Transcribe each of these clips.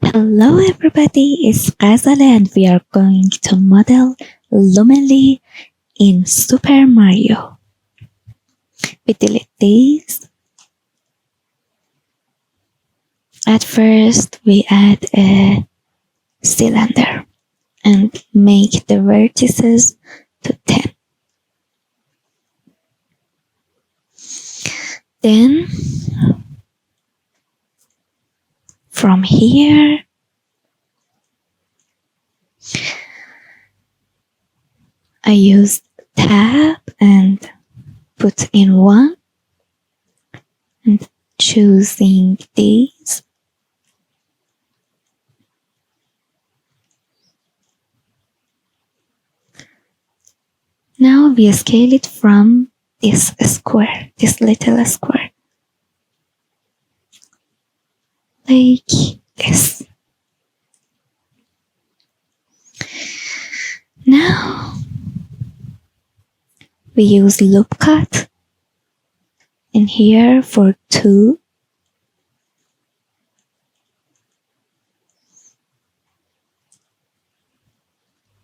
Hello everybody, it's Ghazale and we are going to model Lumalee in Super Mario. We delete these. At first we add a cylinder and make the vertices to 10. Then from here I use tab and put in 1 and choosing these. Now we scale it from this square, this little square, like this. Now we use loop cut in here for 2.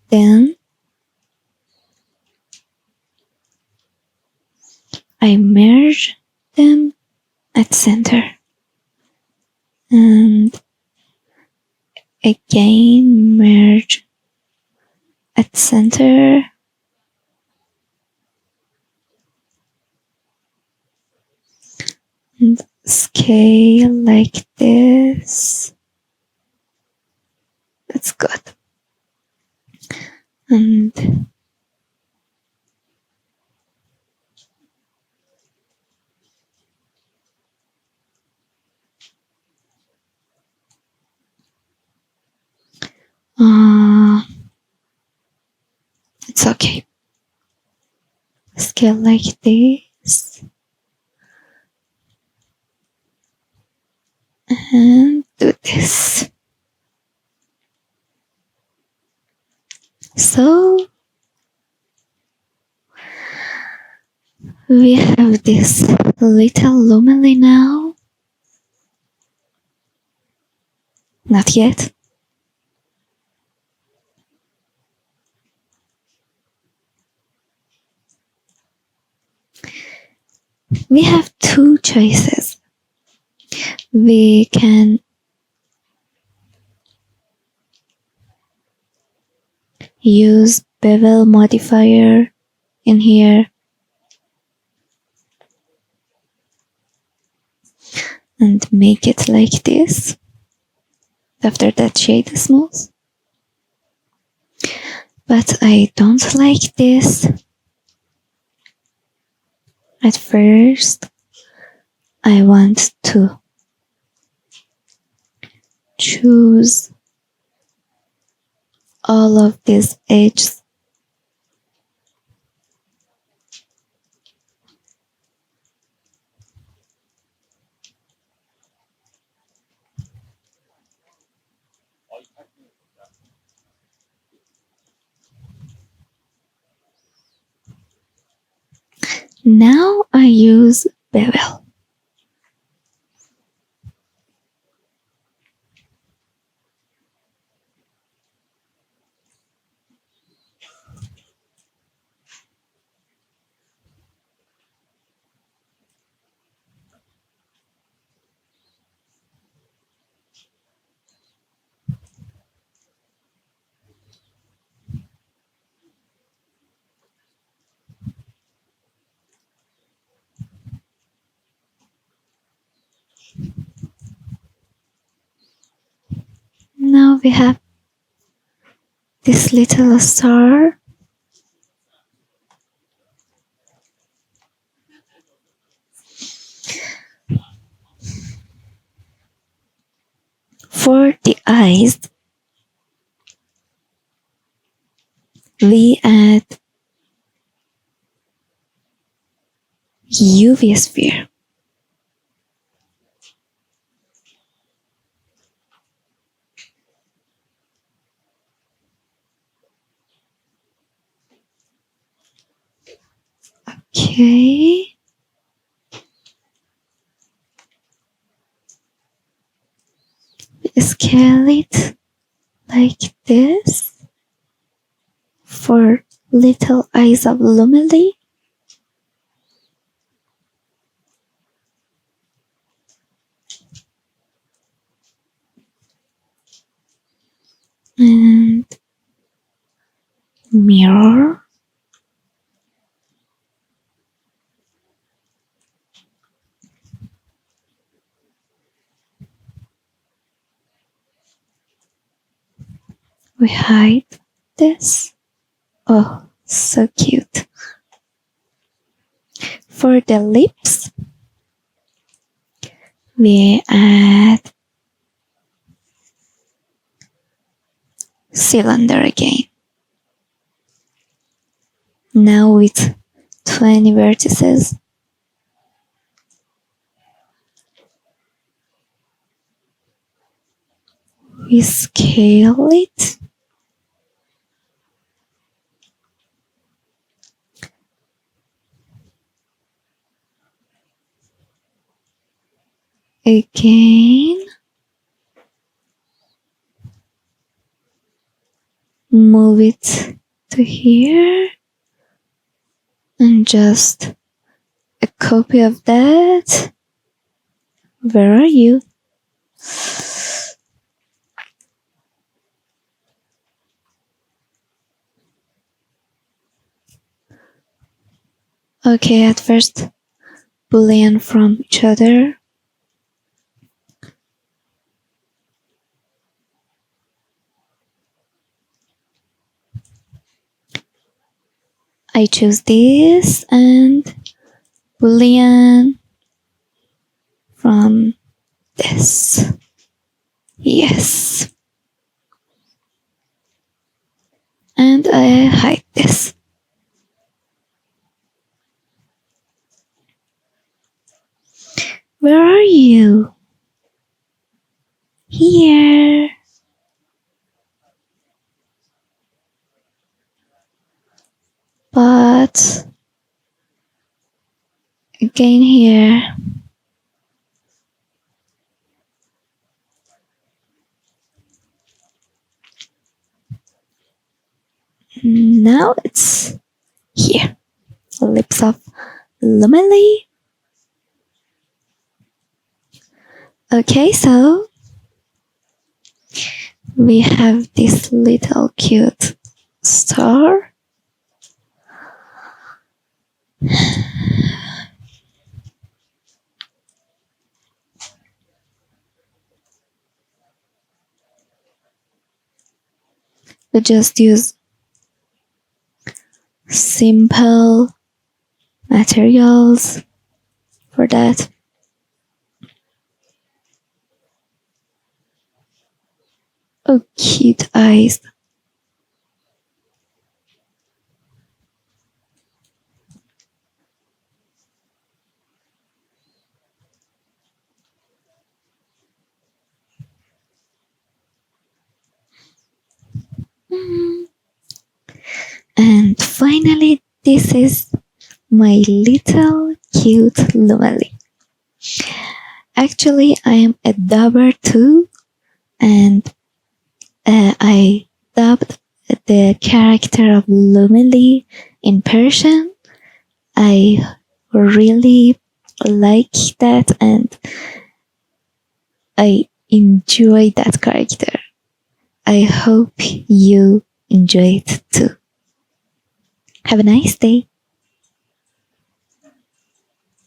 Then I merge them at center and again merge at center and scale like this. That's good. And it's okay. Scale like this and do this. So we have this little Lumalee now. Not yet. We have 2 choices. We can use bevel modifier in here and make it like this. After that, shade smooth. But I don't like this. At first, I want to choose all of these edges. Now I use bevel. Now we have this little star. For the eyes, we add UV sphere. Okay. scale it like this for little eyes of Lumalee. And mirror. We hide this. Oh, so cute. For the lips, we add cylinder again. Now with 20 vertices. We scale it. Again. Move it to here. And just a copy of that. Where are you? Okay, at first, Boolean from each other. I choose this and Boolean from this. Yes. And I hide this. Where are you? Here. But again here. Now it's here. Lips of Lumalee. Okay, so we have this little cute star. We just use simple materials for that. Oh, cute eyes. And finally, this is my little cute Lumalee. Actually, I am a dubber too, and I dubbed the character of Lumalee in Persian. I really like that and I enjoy that character. I hope you enjoy it too. Have a nice day.